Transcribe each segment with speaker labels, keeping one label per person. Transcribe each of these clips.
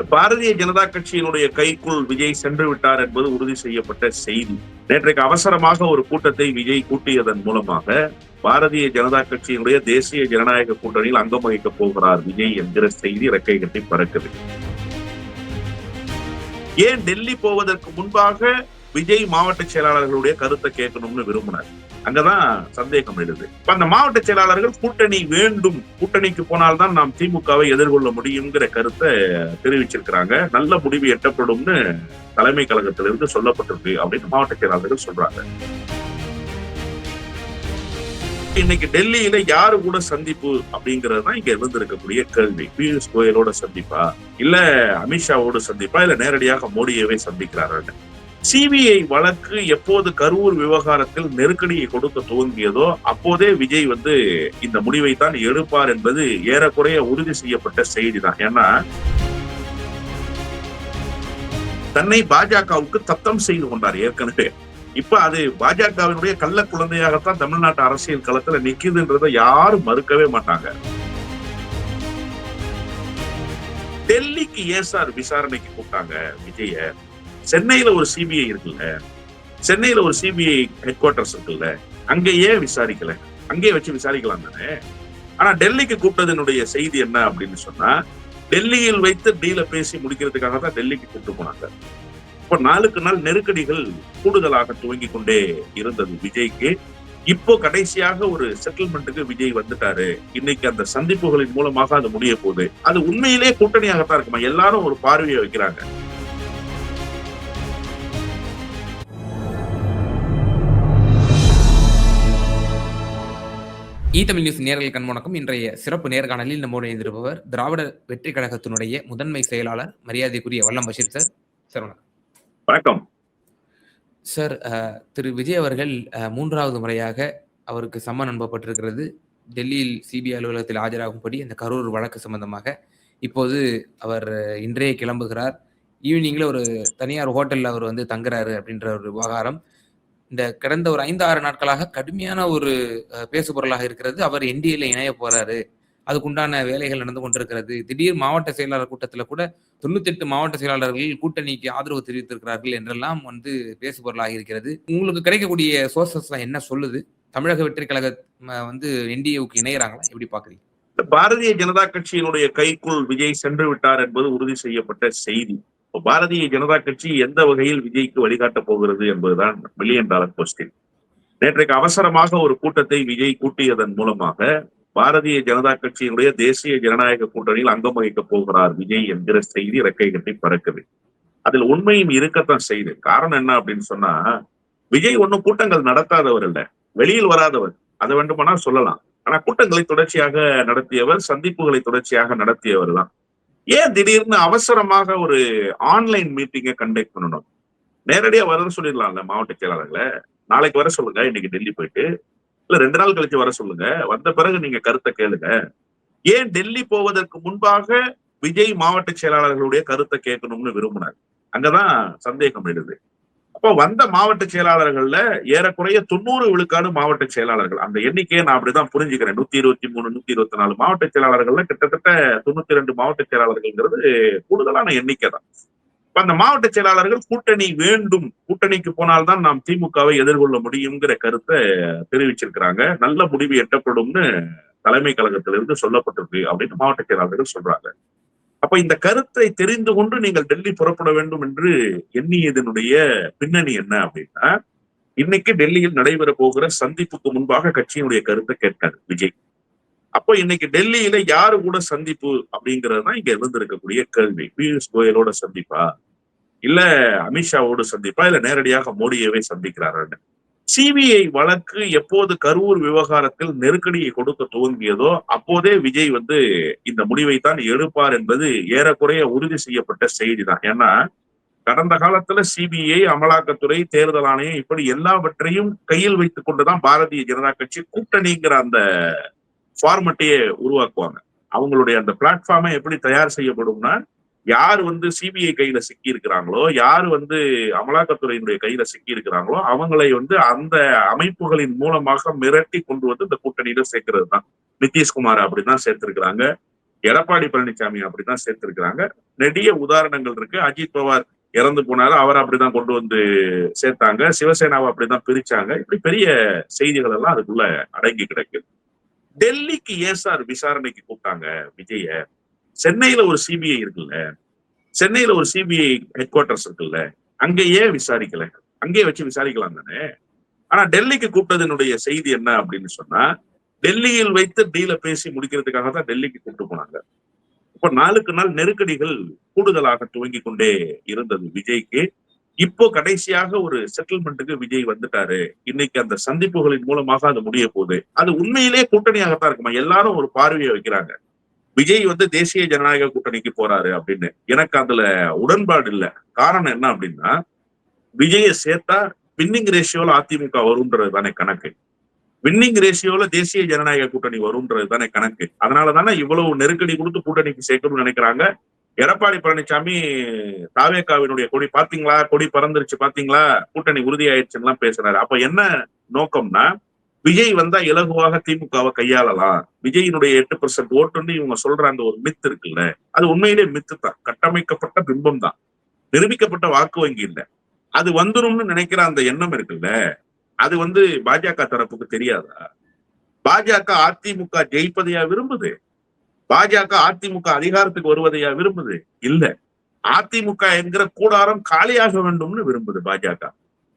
Speaker 1: பாரதிய ஜனதா கட்சியினுடைய கைக்குள் விஜய் சென்று விட்டார் என்பது உறுதி செய்யப்பட்ட செய்தி. நேற்றைக்கு அவசரமாக ஒரு கூட்டத்தை விஜய் கூட்டியதன் மூலமாக பாரதிய ஜனதா கட்சியினுடைய தேசிய ஜனநாயக கூட்டணியில் அங்கம் வகிக்கப் போகிறார் விஜய் என்கிற செய்தி இறக்கை கட்டி பறக்குது. ஏன் டெல்லி போவதற்கு முன்பாக விஜய் மாவட்ட செயலாளர்களுடைய கருத்தை கேட்கணும்னு விரும்பினார்? அங்கதான் சந்தேகம் எழுது. அந்த மாவட்ட செயலாளர்கள் கூட்டணி வேண்டும், கூட்டணிக்கு போனால்தான் நாம் திமுகவை எதிர்கொள்ள முடியுங்கிற கருத்தை தெரிவிச்சிருக்கிறாங்க. நல்ல முடிவு எட்டப்படும்னு தலைமை கழகத்திலிருந்து சொல்லப்பட்டிருக்கு அப்படின்னு மாவட்ட செயலாளர்கள் சொல்றாங்க. இன்னைக்கு டெல்லியில யாரு கூட சந்திப்பு அப்படிங்கறதுதான் இங்க இருந்திருக்கக்கூடிய கேள்வி. பியூஷ் கோயலோட சந்திப்பா, இல்ல அமித்ஷாவோட சந்திப்பா, இல்ல நேரடியாக மோடியவே சந்திக்கிறார்கள். சிபிஐ வழக்கு எப்போது கரூர் விவகாரத்தில் நெருக்கடியை கொடுக்க துவங்கியதோ அப்போதே விஜய் இந்த முடிவை தான் எடுப்பார் என்பது ஏறக்குறைய உறுதி செய்யப்பட்ட செய்தி தான். ஏன்னா தன்னை பாஜகவுக்கு தத்தம் செய்து கொண்டார் ஏற்கனவே. இப்ப அது பாஜகவினுடைய கள்ள குழந்தையாகத்தான் தமிழ்நாட்டு அரசியல் களத்துல நிக்குதுன்றதை யாரும் மறுக்கவே மாட்டாங்க. டெல்லிக்கு ஏன் சார் விசாரணைக்கு கூப்பிட்டாங்க விஜய? சென்னையில ஒரு சிபிஐ இருக்குல்ல, சென்னையில ஒரு சிபிஐ ஹெட் குவார்டர்ஸ் இருக்குல்ல, அங்க ஏன் விசாரிக்கல? அங்கே வச்சு விசாரிக்கலாம் தானே. ஆனா டெல்லிக்கு கூப்பிட்டதனுடைய செய்தி என்ன அப்படின்னு சொன்னா, டெல்லியில் வைத்து டீல பேசி முடிக்கிறதுக்காக தான் டெல்லிக்கு கூப்பிட்டு போனாங்க. இப்ப நாளுக்கு நாள் நெருக்கடிகள் கூடுதலாக துவங்கி கொண்டே இருந்தது விஜய்க்கு. இப்போ கடைசியாக ஒரு செட்டில்மெண்ட்டுக்கு விஜய் வந்துட்டாரு. இன்னைக்கு அந்த சந்திப்புகளின் மூலமாக அது முடிய போகுது. அது உண்மையிலே கூட்டணியாகத்தான் இருக்குமா? எல்லாரும் ஒரு பார்வையை வைக்கிறாங்க.
Speaker 2: தமிழ் நியூஸ் நேயர்கள் கண்வணக்கம். இன்றைய சிறப்பு நேர்காணலில் நம்மோடு இணைந்திருப்பவர் திராவிட வெற்றி கழகத்தினுடைய முதன்மை செயலாளர் மரியாதைக்குரிய வல்லம் பஷீர் சார். சார் வணக்கம்.
Speaker 1: வணக்கம்
Speaker 2: சார். திரு விஜய் அவர்கள் 3வது முறையாக அவருக்கு சம்மன் அனுப்பப்பட்டிருக்கிறது. டெல்லியில் சிபிஐ அலுவலகத்தில் ஆஜராகும்படி அந்த கரூர் வழக்கு சம்பந்தமாக. இப்போது அவர் இன்றைய கிளம்புகிறார். ஈவினிங்ல ஒரு தனியார் ஹோட்டல்ல அவர் தங்குறாரு அப்படின்ற ஒரு விவகாரம் இந்த கடந்த ஒரு 5-6 நாட்களாக கடுமையான ஒரு பேசுபொருளாக இருக்கிறது. அவர் என்டிஏல இணைய போறாரு, அதுக்குண்டான வேலைகள் நடந்து கொண்டிருக்கிறது. திடீர் மாவட்ட செயலாளர் கூட்டத்தில் கூட 98 மாவட்ட செயலாளர்கள் கூட்டணிக்கு ஆதரவு தெரிவித்திருக்கிறார்கள் என்றெல்லாம் பேசுபொருளாக இருக்கிறது. உங்களுக்கு கிடைக்கக்கூடிய சோர்சஸ் என்ன சொல்லுது? தமிழக வெற்றி கழக என்டிஏவுக்கு இணையறாங்களா? எப்படி பாக்குறீங்க?
Speaker 1: பாரதிய ஜனதா கட்சியினுடைய கைக்குள் விஜய் சென்று விட்டார் என்பது உறுதி செய்யப்பட்ட செய்தி. பாரதிய ஜனதா கட்சி எந்த வகையில் விஜய்க்கு வழிகாட்டப் போகிறது என்பதுதான் மில்லியன் டாலர் கொஸ்டின். நேற்றைக்கு அவசரமாக ஒரு கூட்டத்தை விஜய் கூட்டியதன் மூலமாக பாரதிய ஜனதா கட்சியினுடைய தேசிய ஜனநாயக கூட்டணியில் அங்கம் வகிக்கப் போகிறார் விஜய் என்கிற செய்தி இறக்கை கட்டி பறக்குது. அதில் உண்மையும் இருக்கத்தான் செய்து. காரணம் என்ன அப்படின்னு சொன்னா, விஜய் ஒன்னும் கூட்டங்கள் நடத்தாதவர் இல்ல, வெளியில் வராதவர். அதை வேண்டுமானா சொல்லலாம். ஆனா கூட்டங்களை தொடர்ச்சியாக நடத்தியவர், சந்திப்புகளை தொடர்ச்சியாக நடத்தியவர் தான். ஏன் திடீர்னு அவசரமாக ஒரு ஆன்லைன் மீட்டிங்கை கண்டக்ட் பண்ணணும்? நேரடியா வர சொல்லிடலாம்ல மாவட்ட செயலாளர்களை. நாளைக்கு வர சொல்லுங்க, இன்னைக்கு டெல்லி போயிட்டு, இல்ல 2 நாள் கழிச்சு வர சொல்லுங்க. வந்த பிறகு நீங்க கருத்தை கேளுங்க. ஏன் டெல்லி போவதற்கு முன்பாக விஜய் மாவட்ட செயலாளர்களுடைய கருத்தை கேட்கணும்னு விரும்பினார்? அங்கதான் சந்தேகம் எழுது. அப்போ வந்த மாவட்ட செயலாளர்கள்ல ஏறக்குறைய 90 விழுக்காடு மாவட்ட செயலாளர்கள். அந்த எண்ணிக்கையை நான் அப்படிதான் புரிஞ்சுக்கிறேன். 123, 124 மாவட்ட செயலாளர்கள்ல கிட்டத்தட்ட 92 மாவட்ட செயலாளர்கள்ங்கிறது கூடுதலான எண்ணிக்கை தான். அந்த மாவட்ட செயலாளர்கள் கூட்டணி வேண்டும், கூட்டணிக்கு போனால்தான் நாம் திமுகவை எதிர்கொள்ள முடியுங்கிற கருத்தை தெரிவிச்சிருக்கிறாங்க. நல்ல முடிவு எட்டப்படும்னு தலைமை கழகத்திலிருந்து சொல்லப்பட்டிருக்கு அப்படின்னு மாவட்ட செயலாளர்கள் சொல்றாங்க. அப்ப இந்த கருத்தை தெரிந்து கொண்டு நீங்கள் டெல்லி புறப்பட வேண்டும் என்று எண்ணியதனுடைய பின்னணி என்ன அப்படின்னா, இன்னைக்கு டெல்லியில் நடைபெற போகிற சந்திப்புக்கு முன்பாக கட்சியினுடைய கருத்தை கேட்காரு விஜய். அப்போ இன்னைக்கு டெல்லியில யாரு கூட சந்திப்பு அப்படிங்கறதுதான் இங்க இருந்திருக்கக்கூடிய கேள்வி. பியூஷ் கோயலோட சந்திப்பா, இல்ல அமித்ஷாவோட சந்திப்பா, இல்ல நேரடியாக மோடியவே சந்திக்கிறார்கள். சிபிஐ வழக்கு எப்போது கரூர் விவகாரத்தில் நெருக்கடியை கொடுக்க துவங்கியதோ அப்போதே விஜய் இந்த முடிவை தான் எடுப்பார் என்பது ஏறக்குறைய உறுதி செய்யப்பட்ட செய்தி தான். ஏன்னா கடந்த காலத்துல சிபிஐ, அமலாக்கத்துறை, தேர்தல் ஆணையம் இப்படி எல்லாவற்றையும் கையில் வைத்துக் கொண்டுதான் பாரதிய ஜனதா கட்சி கூட்டணிங்கிற அந்த ஃபார்மட்டையே உருவாக்குவாங்க. அவங்களுடைய அந்த பிளாட்ஃபார்மை எப்படி தயார் செய்யப்படும்னா, யார் சிபிஐ கையில சிக்கி இருக்கிறாங்களோ, யார் அமலாக்கத்துறையினுடைய கையில சிக்கி இருக்கிறாங்களோ அவங்களை அந்த அமைப்புகளின் மூலமாக மிரட்டி கொண்டு இந்த கூட்டணியில சேர்க்கிறது தான். நிதிஷ்குமார் அப்படிதான் சேர்த்திருக்கிறாங்க. எடப்பாடி பழனிசாமி அப்படிதான் சேர்த்திருக்கிறாங்க. நெடிய உதாரணங்கள் இருக்கு. அஜித் பவார் இறந்து போனாரு, அவரை அப்படிதான் கொண்டு வந்து சேர்த்தாங்க. சிவசேனாவை அப்படிதான் பிரிச்சாங்க. இப்படி பெரிய செய்திகள் எல்லாம் அதுக்குள்ள அடங்கி கிடக்கு. டெல்லிக்கு ஏன் சார் விசாரணைக்கு கூப்பிட்டாங்க விஜய? சென்னையில ஒரு சிபிஐ இருக்குல்ல, சென்னையில ஒரு சிபிஐ ஹெட் குவார்டர்ஸ் இருக்குல்ல, அங்க ஏன் விசாரிக்கல? அங்கேயே வச்சு விசாரிக்கலாம் தானே. ஆனா டெல்லிக்கு கூப்பிட்டதனுடைய செய்தி என்ன அப்படின்னு சொன்னா, டெல்லியில் வைத்து டீல பேசி முடிக்கிறதுக்காக தான் டெல்லிக்கு கூப்பிட்டு போனாங்க. இப்ப நாளுக்கு நாள் நெருக்கடிகள் கூடுதலாக துவங்கி கொண்டே இருந்தது விஜய்க்கு. இப்போ கடைசியாக ஒரு செட்டில்மெண்ட்டுக்கு விஜய் வந்துட்டாரு. இன்னைக்கு அந்த சந்திப்புகளின் மூலமாக அது முடிய போகுது. அது உண்மையிலே கூட்டணியாகத்தான் இருக்குமா? எல்லாரும் ஒரு பார்வையை வைக்கிறாங்க. விஜய் வந்து தேசிய ஜனநாயக கூட்டணிக்கு போறாரு அப்படின்னு. எனக்கு அதுல உடன்பாடு இல்ல. காரணம் என்ன அப்படின்னா, விஜய சேர்த்தா வின்னிங் ரேஷியோல அதிமுக வரும்ன்றது தானே கணக்கு. வின்னிங் ரேஷியோல தேசிய ஜனநாயக கூட்டணி வரும்ன்றது தானே கணக்கு. அதனாலதானே இவ்வளவு நெருக்கடி கொடுத்து கூட்டணிக்கு சேர்க்கணும்னு நினைக்கிறாங்க. எடப்பாடி பழனிசாமி தாவேகாவினுடைய கொடி பாத்தீங்களா, கொடி பறந்துருச்சு பாத்தீங்களா, கூட்டணி உறுதியாயிடுச்சுன்னு பேசுறாரு. அப்ப என்ன நோக்கம்னா, விஜய் வந்தா இலகுவாக திமுகவை கையாளலாம், விஜயினுடைய 8% ஓட்டுன்னு இவங்க சொல்ற அந்த ஒரு மித்து இருக்குல்ல, அது உண்மையிலே மித்து தான், கட்டமைக்கப்பட்ட பிம்பம் தான், நிரூபிக்கப்பட்ட வாக்கு வங்கி இல்ல. அது வந்துரும்னு நினைக்கிற அந்த எண்ணம் இருக்குல்ல, அது பாஜக தரப்புக்கு தெரியாதா? பாஜக அதிமுக ஜெயிப்பதையா விரும்புது? பாஜக அதிமுக அதிகாரத்துக்கு வருவதையா விரும்புது? இல்ல. அதிமுக என்கிற கூடாரம் காலியாக வேண்டும்னு விரும்புது பாஜக.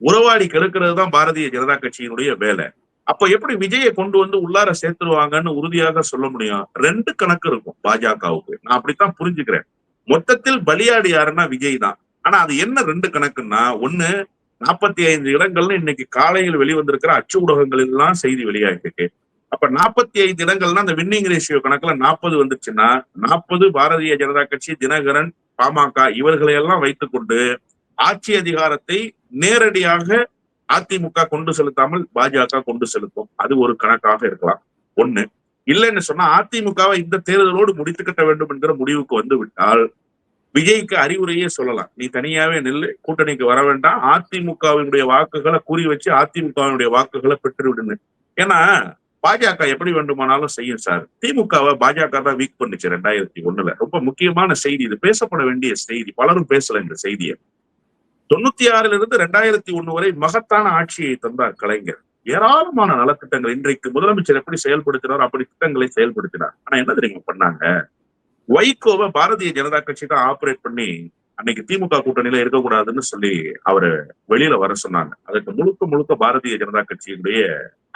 Speaker 1: உறவாடி கெடுக்கிறது தான் பாரதிய ஜனதா கட்சியினுடைய வேலை. அப்ப எப்படி விஜயை கொண்டு வந்து உள்ளார சேர்த்துருவாங்கன்னு உறுதியாக சொல்ல முடியும்? 2 கணக்கு இருக்கும் பாஜகவுக்கு. நான் அப்படித்தான் புரிஞ்சுக்கிறேன். மொத்தத்தில் பலியாடி யாருன்னா விஜய் தான். ஆனா அது என்ன 2 கணக்குன்னா, ஒண்ணு 45 இடங்கள்னு இன்னைக்கு காலையில் வெளிவந்திருக்கிற அச்சு ஊடகங்கள் எல்லாம் செய்தி வெளியாகிருக்கு. அப்ப 45 இடங்கள்னா அந்த வின்னிங் ரேஷியோ கணக்குல 40 வந்துச்சுன்னா, 40 பாரதிய ஜனதா கட்சி, தினகரன், பாமக இவர்களை எல்லாம் வைத்துக் கொண்டு ஆட்சி அதிகாரத்தை நேரடியாக அதிமுக கொண்டு செலுத்தாமல் பாஜக கொண்டு செலுத்தும். அது ஒரு கணக்காக இருக்கலாம். ஒண்ணு. இல்லைன்னு சொன்னா அதிமுகவை இந்த தேர்தலோடு முடித்துக்கட்ட வேண்டும் என்கிற முடிவுக்கு வந்து விட்டால் விஜய்க்கு அறிவுரையே சொல்லலாம். நீ தனியாவே நில்லு, கூட்டணிக்கு வர வேண்டாம், அதிமுகவினுடைய வாக்குகளை குறி வச்சு அதிமுகவினுடைய வாக்குகளை பெற்று விடுங்க. ஏன்னா பாஜக எப்படி வேண்டுமானாலும் செய்யும் சார். திமுகவை பாஜக தான் வீக் பண்ணுச்சு 2001. ரொம்ப முக்கியமான செய்தி இது, பேசப்பட வேண்டிய செய்தி. பலரும் பேசல இந்த செய்தியை. 96 2001 வரை மகத்தான ஆட்சியை தந்தார் கலைஞர். ஏராளமான நலத்திட்டங்கள் இன்றைக்கு முதலமைச்சர் எப்படி செயல்படுத்தினார் அப்படி திட்டங்களை செயல்படுத்தினார். ஆனா என்ன தெரியுமா பண்ணாங்க? வைகோவை பாரதிய ஜனதா கட்சி தான் ஆபரேட் பண்ணி அன்னைக்கு திமுக கூட்டணியில இருக்கக்கூடாதுன்னு சொல்லி அவரை வெளியில வர சொன்னாங்க. அதுக்கு முழுக்க முழுக்க பாரதிய ஜனதா கட்சியினுடைய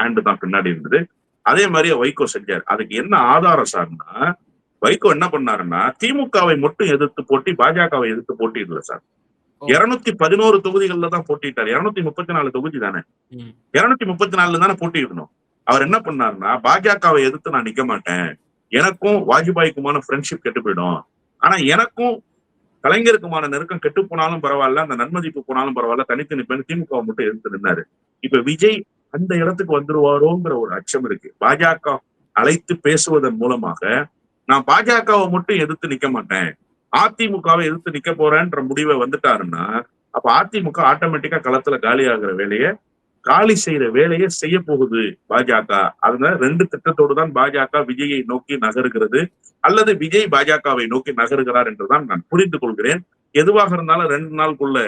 Speaker 1: ஹேண்டு தான் பின்னாடி இருந்தது. அதே மாதிரியே வைகோ செஞ்சார். அதுக்கு என்ன ஆதாரம் சார்னா, வைகோ என்ன பண்ணாருன்னா, திமுகவை மட்டும் எதிர்த்து போட்டி, பாஜகவை எதிர்த்து போட்டியிடல சார். 211 தொகுதிகள்ல தான் போட்டிட்டார். 234 தொகுதி தானே, 234 தானே போட்டியிடணும். அவர் என்ன பண்ணாருன்னா, பாஜகவை எதிர்த்து நான் நிக்க மாட்டேன், எனக்கும் வாஜ்பாய்க்குமான ஃப்ரெண்ட்ஷிப் கெட்டு போயிடும், ஆனா எனக்கும் கலைஞருக்குமான நெருக்கம் கெட்டு போனாலும் பரவாயில்ல, அந்த நன்மதிப்பு போனாலும் பரவாயில்ல, தனித்து நிற்பேன், திமுகவை மட்டும் எதிர்த்து நின்னாரு. இப்ப விஜய் அந்த இடத்துக்கு வந்துருவாரோங்கிற ஒரு அச்சம் இருக்கு. பாஜக அழைத்து பேசுவதன் மூலமாக நான் பாஜகவை மட்டும் எதிர்த்து நிக்க மாட்டேன், அதிமுகவை எதிர்த்து நிக்க போறேன்ற முடிவை வந்துட்டாருன்னா, அப்ப அதிமுக ஆட்டோமேட்டிக்கா களத்துல காலி ஆகிற வேலையை, காலி செய்யற வேலையை செய்ய போகுது பாஜக. அதனால 2 திட்டத்தோடு தான் பாஜக விஜயை நோக்கி நகருகிறது, அல்லது விஜய் பாஜகவை நோக்கி நகருகிறார் என்றுதான் நான் புரிந்து கொள்கிறேன். எதுவாக இருந்தாலும் 2 நாளுக்குள்ள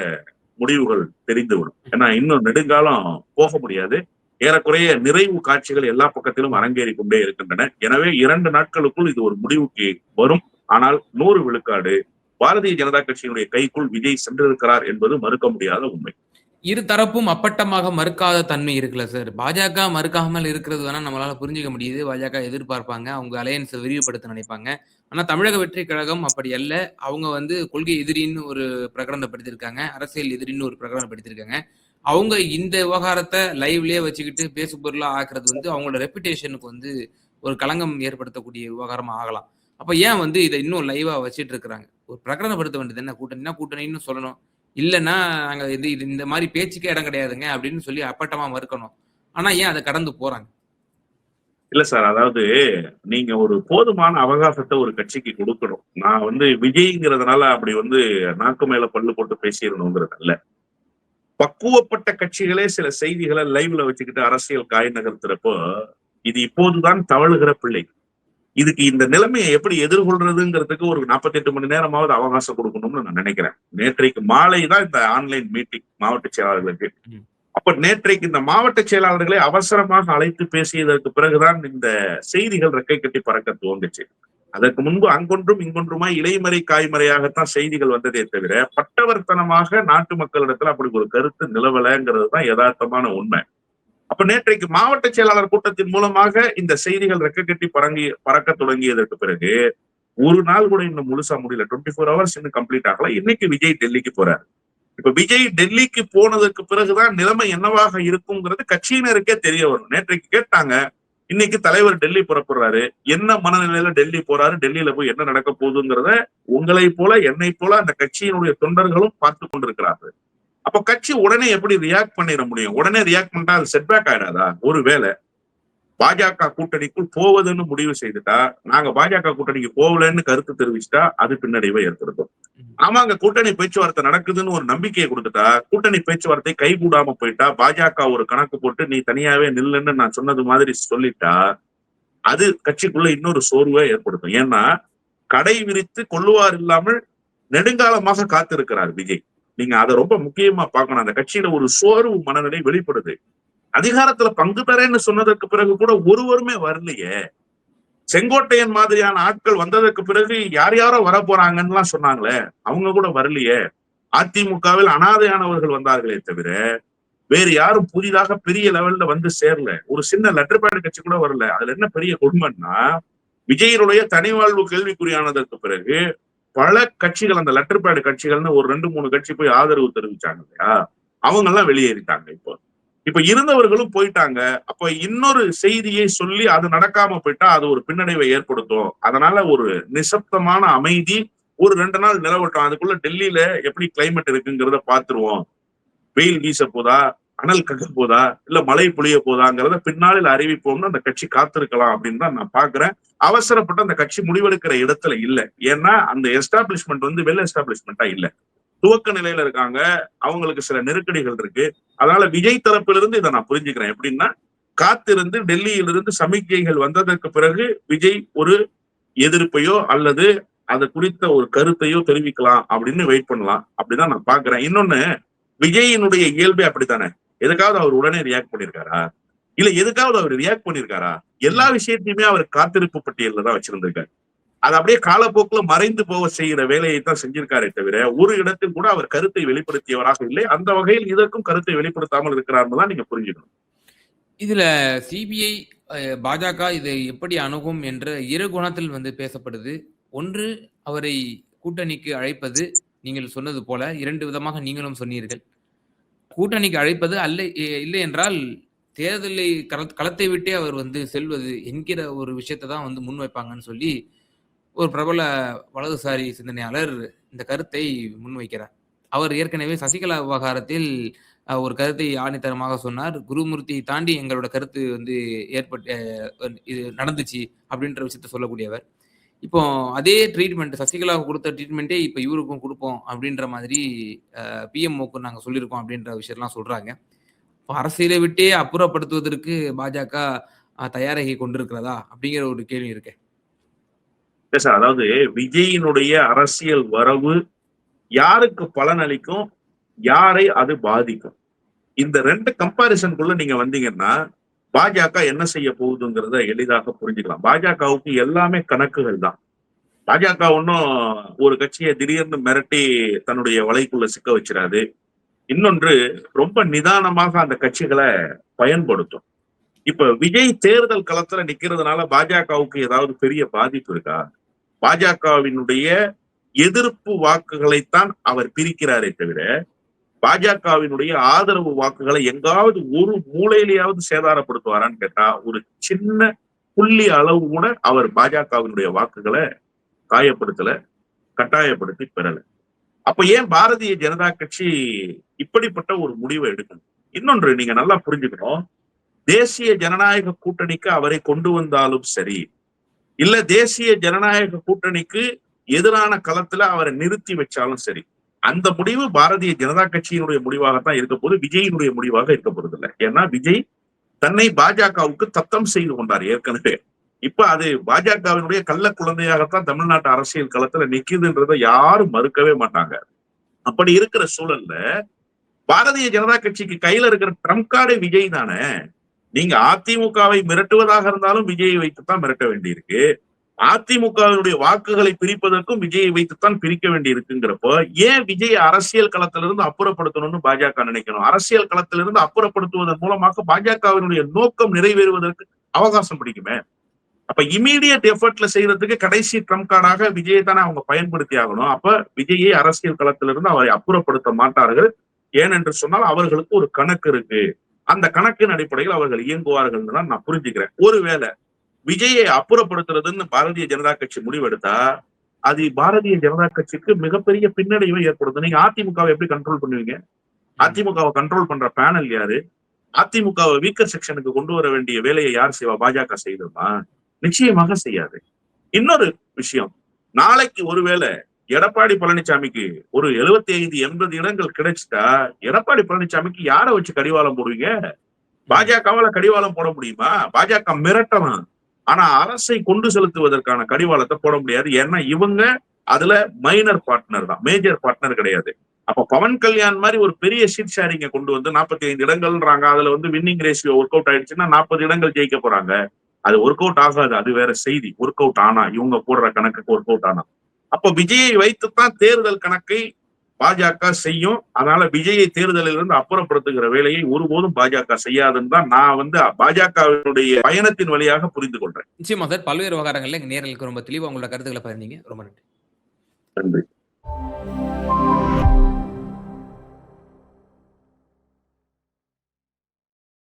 Speaker 1: முடிவுகள் தெரிந்துவிடும். ஏன்னா இன்னும் நெடுங்காலம் போக முடியாது. ஏறக்குறைய நிறைவு காட்சிகள் எல்லா பக்கத்திலும் அரங்கேறி கொண்டே இருக்கின்றன. எனவே 2 நாட்களுக்குள் இது ஒரு முடிவுக்கு வரும். ஆனால் 100 விழுக்காடு பாரதிய ஜனதா கட்சியினுடைய கைக்குள் விஜய் சென்றிருக்கிறார் என்பது மறுக்க முடியாத உண்மை.
Speaker 2: இரு தரப்பும் அப்பட்டமாக மறுக்காத தன்மை இருக்குல்ல சார். பாஜக மறுக்காமல் இருக்கிறது வேணா நம்மளால புரிஞ்சுக்க முடியுது. பாஜக எதிர்பார்ப்பாங்க, அவங்க அலையன்ஸை விரிவுபடுத்த நினைப்பாங்க. ஆனா தமிழக வெற்றி கழகம் அப்படி அல்ல. அவங்க கொள்கை எதிரின்னு ஒரு பிரகடனப்படுத்தியிருக்காங்க, அரசியல் எதிரின்னு ஒரு பிரகடனப்படுத்தியிருக்காங்க. அவங்க இந்த விவகாரத்தை லைவ்லயே வச்சுக்கிட்டு பேசு பொருளா ஆக்குறது அவங்களோட ரெப்புடேஷனுக்கு ஒரு களங்கம் ஏற்படுத்தக்கூடிய விவகாரமா ஆகலாம். அப்ப ஏன் இதை இன்னும் லைவா வச்சிட்டு இருக்கிறாங்க? ஒரு பிரகடனப்படுத்த வேண்டியது என்ன? கூட்டணினா கூட்டணின்னு சொல்லணும், இல்லைன்னா நாங்க இது இந்த மாதிரி பேச்சுக்கே இடம் கிடையாதுங்க அப்படின்னு சொல்லி அப்பட்டமா மறுக்கணும். ஆனா ஏன் அதை கடந்து போறாங்க?
Speaker 1: இல்ல சார், அதாவது நீங்க ஒரு போதுமான அவகாசத்தை ஒரு கட்சிக்கு கொடுக்கணும். நான் விஜய்ங்கிறதுனால அப்படி நாக்கு மேல பல்லு போட்டு பேசிடணுங்கிறது அல்ல. பக்குவப்பட்ட கட்சிகளே சில செய்திகளை லைவ்ல வச்சுக்கிட்டு அரசியல் காய் நகர்த்துறப்போ, இது இப்போதுதான் தவழுகிற பிள்ளை. இதுக்கு இந்த நிலைமையை எப்படி எதிர்கொள்றதுங்கிறதுக்கு ஒரு 48 மணி நேரமாவது அவகாசம் கொடுக்கணும்னு நான் நினைக்கிறேன். நேற்றைக்கு மாலை தான் இந்த ஆன்லைன் மீட்டிங் மாவட்ட செயலாளர்களுக்கு. அப்ப நேற்றைக்கு இந்த மாவட்ட செயலாளர்களை அவசரமாக அழைத்து பேசியதற்கு பிறகுதான் இந்த செய்திகள் ரெக்கை கட்டி பறக்க துவங்குச்சு. அதற்கு முன்பு அங்கொன்றும் இங்கொன்றுமாய் இலைமறை காய்மறையாகத்தான் செய்திகள் வந்ததே தவிர பட்டவர்த்தனமாக நாட்டு மக்களிடத்துல அப்படி ஒரு கருத்து நிலவலைங்கிறது தான் யதார்த்தமான உண்மை. அப்ப நேற்றைக்கு மாவட்ட செயலாளர் கூட்டத்தின் மூலமாக இந்த செய்திகள் ரெக்கை கட்டி பறக்க தொடங்கியதற்கு பிறகு ஒரு நாள் கூட இன்னும் முழுசா முடியல. 24 ஹவர்ஸ் இன்னும் கம்ப்ளீட் ஆகல. இன்னைக்கு விஜய் டெல்லிக்கு போறாரு. இப்ப விஜய் டெல்லிக்கு போனதற்கு பிறகுதான் நிலைமை என்னவாக இருக்குங்கிறது கட்சியினருக்கே தெரிய வரும். நேற்றைக்கு கேட்டாங்க, இன்னைக்கு தலைவர் டெல்லி புறப்படுறாரு, என்ன மனநிலையில டெல்லி போறாரு, டெல்லியில போய் என்ன நடக்க போகுதுங்கிறத உங்களை போல என்னை போல அந்த கட்சியினுடைய தொண்டர்களும் பார்த்து கொண்டிருக்கிறார்கள். அப்ப கட்சி உடனே எப்படி ரியாக்ட் பண்ணிட முடியும்? உடனே ரியாக்ட் பண்ணிட்டா அது செட்பேக் ஆயிடாதா? ஒருவேளை பாஜக கூட்டணிக்குள் போவதுன்னு முடிவு செய்துட்டா, நாங்க பாஜக கூட்டணிக்கு போகலன்னு கருத்து தெரிவிச்சுட்டா அது பின்னடைவை ஏற்படுத்தும். ஆமாங்க, கூட்டணி பேச்சுவார்த்தை நடக்குதுன்னு ஒரு நம்பிக்கையை கொடுத்துட்டா, கூட்டணி பேச்சுவார்த்தை கைகூடாம போயிட்டா, பாஜக ஒரு கணக்கு போட்டு நீ தனியாவே நில்லுன்னு நான் சொன்னது மாதிரி சொல்லிட்டா, அது கட்சிக்குள்ள இன்னொரு சோர்வை ஏற்படுத்தும். ஏன்னா கடை விரித்து கொள்ளுவார் இல்லாமல் நெடுங்காலமாக காத்திருக்கிறார் விஜய். நீங்க அதை ரொம்ப முக்கியமா பார்க்கணும். அந்த கட்சியில ஒரு சோர்வு மனநிலை வெளிப்படுது. அதிகாரத்துல பங்கு தரேன்னு சொன்னதற்கு பிறகு கூட ஒருவருமே வரலையே. செங்கோட்டையன் மாதிரியான ஆட்கள் வந்ததற்கு பிறகு யார் யாரோ வர போறாங்கன்னு சொன்னாங்களே, அவங்க கூட வரலையே. அதிமுகவில் அனாதையானவர்கள் வந்தார்களே தவிர வேறு யாரும் புதிதாக பெரிய லெவல்ல வந்து சேரல. ஒரு சின்ன லெட்டர் பேட் கட்சி கூட வரல. அதுல என்ன பெரிய கொடுமைன்னா, விஜயனுடைய தனிவாழ்வு கேள்விக்குறியானதற்கு பிறகு பல கட்சிகள், அந்த லெட்டர் பேட் கட்சிகள்னு ஒரு 2-3 கட்சி போய் ஆதரவு தெரிவிச்சாங்க இல்லையா, அவங்க எல்லாம் வெளியேறிட்டாங்க. இப்ப இருந்தவர்களும் போயிட்டாங்க. அப்ப இன்னொரு செய்தியை சொல்லி அது நடக்காம போயிட்டா அது ஒரு பின்னடைவை ஏற்படுத்தும். அதனால ஒரு நிசப்தமான அமைதி ஒரு 2 நாள் நிலவட்டும். அதுக்குள்ள டெல்லியில எப்படி கிளைமேட் இருக்குங்கிறத பாத்துருவோம். வெயில் வீச போதா, அனல் கக்க போதா, இல்ல மழை பொழிய போதாங்கிறத பின்னாளில் அறிவிப்போம்னு அந்த கட்சி காத்திருக்கலாம் அப்படின்னு தான் நான் பாக்குறேன். அவசரப்பட்டு அந்த கட்சி முடிவெடுக்கிற இடத்துல இல்ல. ஏன்னா அந்த எஸ்டாப்ளிஷ்மெண்ட் வெல் எஸ்டாப்ளிஷ்மெண்டா இல்ல, துவக்க நிலையில இருக்காங்க. அவங்களுக்கு சில நெருக்கடிகள் இருக்கு. அதனால விஜய் தரப்பிலிருந்து இதை நான் புரிஞ்சுக்கிறேன். எப்படின்னா, காத்திருந்து டெல்லியிலிருந்து சமிக்கைகள் வந்ததற்கு பிறகு விஜய் ஒரு எதிர்ப்பையோ அல்லது அது குறித்த ஒரு கருத்தையோ தெரிவிக்கலாம் அப்படின்னு வெயிட் பண்ணலாம். அப்படிதான் நான் பாக்குறேன். இன்னொன்னு, விஜயினுடைய இயல்பே அப்படித்தானே. எதுக்காவது அவர் உடனே ரியாக்ட் பண்ணிருக்காரா? இல்ல எதுக்காவது அவர் ரியாக்ட் பண்ணிருக்காரா? எல்லா விஷயத்தையுமே அவர் காத்திருப்பு பட்டியல்ல தான் வச்சிருந்திருக்காரு. அது அப்படியே காலப்போக்குல மறைந்து போக செய்கிற வேலையை தான் செஞ்சிருக்காரே தவிர ஒரு இடத்தில் கூட அவர் கருத்தை வெளிப்படுத்தியவராக இல்லை. அந்த வகையில் இதற்கும் கருத்தை வெளிப்படுத்தாமல் இருக்கிறார்னு தான் நீங்க புரிஞ்சுக்கணும்.
Speaker 2: இதுல சிபிஐ, பாஜக இதை எப்படி அணுகும் என்ற இரு குணத்தில் பேசப்படுது. ஒன்று, அவரை கூட்டணிக்கு அழைப்பது. நீங்கள் சொன்னது போல 2 விதமாக நீங்களும் சொன்னீர்கள். கூட்டணிக்கு அழைப்பது இல்லை என்றால் தேர்தலை களத்தை விட்டே அவர் செல்வது என்கிற ஒரு விஷயத்தை தான் முன்வைப்பாங்கன்னு சொல்லி ஒரு பிரபல வலதுசாரி சிந்தனையாளர் இந்த கருத்தை முன்வைக்கிறார். அவர் ஏற்கனவே சசிகலா விவகாரத்தில் ஒரு கருத்தை ஆணித்தரமாக சொன்னார். குருமூர்த்தியை தாண்டி எங்களோட கருத்து இது நடந்துச்சு அப்படின்ற விஷயத்த சொல்லக்கூடியவர். இப்போ அதே ட்ரீட்மெண்ட், சசிகலாவுக்கு கொடுத்த ட்ரீட்மெண்ட்டே இப்போ இவருக்கும் கொடுப்போம் அப்படின்ற மாதிரி பிஎம்ஓக்கு நாங்கள் சொல்லியிருக்கோம் அப்படின்ற விஷயம்லாம் சொல்றாங்க. அரசியலை விட்டே அப்புறப்படுத்துவதற்கு பாஜக தயாராகி கொண்டிருக்கிறதா அப்படிங்கிற ஒரு கேள்வி இருக்கு.
Speaker 1: அதாவது விஜயினுடைய அரசியல் வரவு யாருக்கு பலன் அளிக்கும், யாரை அது பாதிக்கும், இந்த 2 கம்பாரிசனுக்குள்ள நீங்க வந்தீங்கன்னா பாஜக என்ன செய்ய போகுதுங்கிறத எளிதாக புரிஞ்சுக்கலாம். பாஜகவுக்கு எல்லாமே கணக்குகள் தான். பாஜக ஒன்னும் ஒரு கட்சியை திடீர்னு மிரட்டி தன்னுடைய வலைக்குள்ள சிக்க வச்சிடாது. இன்னொன்று, ரொம்ப நிதானமாக அந்த கட்சிகளை பயன்படுத்தும். இப்ப விஜய் தேர்தல் களத்துல நிக்கிறதுனால பாஜகவுக்கு ஏதாவது பெரிய பாதிப்பு இருக்கா? பாஜகவினுடைய எதிர்ப்பு வாக்குகளைத்தான் அவர் பிரிக்கிறாரே தவிர பாஜகவினுடைய ஆதரவு வாக்குகளை எங்காவது ஒரு மூலையிலேயாவது சேதாரப்படுத்துவாரான்னு கேட்டா ஒரு சின்ன புள்ளி அளவு கூட அவர் பாஜகவினுடைய வாக்குகளை காயப்படுத்தல, கட்டாயப்படுத்தி பெறல. அப்ப ஏன் பாரதிய ஜனதா கட்சி இப்படிப்பட்ட ஒரு முடிவை எடுக்கணும்? இன்னொன்று நீங்க நல்லா புரிஞ்சுக்கணும். தேசிய ஜனநாயக கூட்டணிக்கு அவரை கொண்டு வந்தாலும் சரி, இல்ல தேசிய ஜனநாயக கூட்டணிக்கு எதிரான களத்துல அவரை நிறுத்தி வச்சாலும் சரி, அந்த முடிவு பாரதிய ஜனதா கட்சியினுடைய முடிவாகத்தான் இருக்க போது, விஜயினுடைய முடிவாக இருக்க போறது இல்லை. ஏன்னா விஜய் தன்னை பாஜகவுக்கு தத்தம் செய்து கொண்டார் ஏற்கனவே. இப்ப அது பாஜகவினுடைய கள்ள குழந்தையாகத்தான் தமிழ்நாட்டு அரசியல் களத்துல நிக்குதுன்றதை யாரும் மறுக்கவே மாட்டாங்க. அப்படி இருக்கிற சூழல்ல பாரதிய ஜனதா கட்சிக்கு கையில இருக்கிற ட்ரம்ப் கார்டு விஜய் தானே. நீங்க அதிமுகவை மிரட்டுவதாக இருந்தாலும் விஜயை வைத்துத்தான் மிரட்ட வேண்டியிருக்கு. அதிமுகவினுடைய வாக்குகளை பிரிப்பதற்கும் விஜயை வைத்துத்தான் பிரிக்க வேண்டி இருக்குங்கிறப்போ ஏன் விஜய் அரசியல் களத்திலிருந்து அப்புறப்படுத்தணும்னு பாஜக நினைக்கணும்? அரசியல் களத்திலிருந்து அப்புறப்படுத்துவதன் மூலமாக பாஜகவினுடைய நோக்கம் நிறைவேறுவதற்கு அவகாசம் பிடிக்குமே. அப்ப இமீடியட் எஃபர்ட்ல செய்யறதுக்கு கடைசி ட்ரம்ப் கார்டாக விஜயை தானே அவங்க பயன்படுத்தி ஆகணும். அப்ப விஜயை அரசியல் களத்திலிருந்து அவரை அப்புறப்படுத்த மாட்டார்கள். ஏனென்று சொன்னால் அவர்களுக்கு ஒரு கணக்கு இருக்கு. அந்த கணக்கின் அடிப்படையில் அவர்கள் இயங்குவார்கள் தான் நான் புரிஞ்சுக்கிறேன். ஒருவேளை விஜயை அப்புறப்படுத்துறதுன்னு பாரதிய ஜனதா கட்சி முடிவெடுத்தா அது பாரதிய ஜனதா கட்சிக்கு மிகப்பெரிய பின்னடைவை ஏற்படுத்தும். நீங்க அதிமுகவை எப்படி கண்ட்ரோல் பண்ணுவீங்க? அதிமுகவை கண்ட்ரோல் பண்ற பேனல் யாரு? அதிமுகவை வீக்கர் செக்ஷனுக்கு கொண்டு வர வேண்டிய வேலையை யார் செய்வா? பாஜக செய்தோமா? நிச்சயமாக செய்யாது. இன்னொரு விஷயம், நாளைக்கு ஒருவேளை எடப்பாடி பழனிசாமிக்கு ஒரு 75-80 இடங்கள் கிடைச்சிட்டா எடப்பாடி பழனிசாமிக்கு யாரை வச்சு கடிவாளம் போடுவீங்க? பாஜகவால கடிவாளம் போட முடியுமா? பாஜக மிரட்டலாம், ஆனா அரசை கொண்டு செலுத்துவதற்கான கடிவாளத்தை போட முடியாது. ஏன்னா இவங்க அதுல மைனர் பார்ட்னர் தான், மேஜர் பார்ட்னர் கிடையாது. அப்ப பவன் கல்யாண் மாதிரி ஒரு பெரிய சீட் ஷேரிங்க கொண்டு வந்து 45 இடங்கள்ன்றாங்க. அதுல வந்து வின்னிங் ரேஷியோ ஒர்க் அவுட் ஆயிடுச்சுன்னா 40 இடங்கள் ஜெயிக்க போறாங்க. அது ஒர்க் அவுட் ஆகாது, அது வேற செய்தி. ஒர்க் அவுட் ஆனா இவங்க போடுற கணக்குக்கு ஒர்க் அவுட் ஆனா அப்ப விஜயை வைத்துத்தான் தேர்தல் கணக்கை பாஜக செய்யும். அதனால விஜயை தேர்தலில் இருந்து அப்புறப்படுத்துகிற வேலையை ஒருபோதும் பாஜக செய்யாதுன்னு தான் நான் வந்து பாஜகவினுடைய பயணத்தின் வழியாக புரிந்து கொள்றேன்.
Speaker 2: நிச்சயமா சார், பல்வேறு விவகாரங்கள்ல எங்க நேரலுக்கு ரொம்ப தெளிவா உங்களோட கருத்துக்களை பகிர்ந்தீங்க. ரொம்ப நன்றி.
Speaker 1: நன்றி.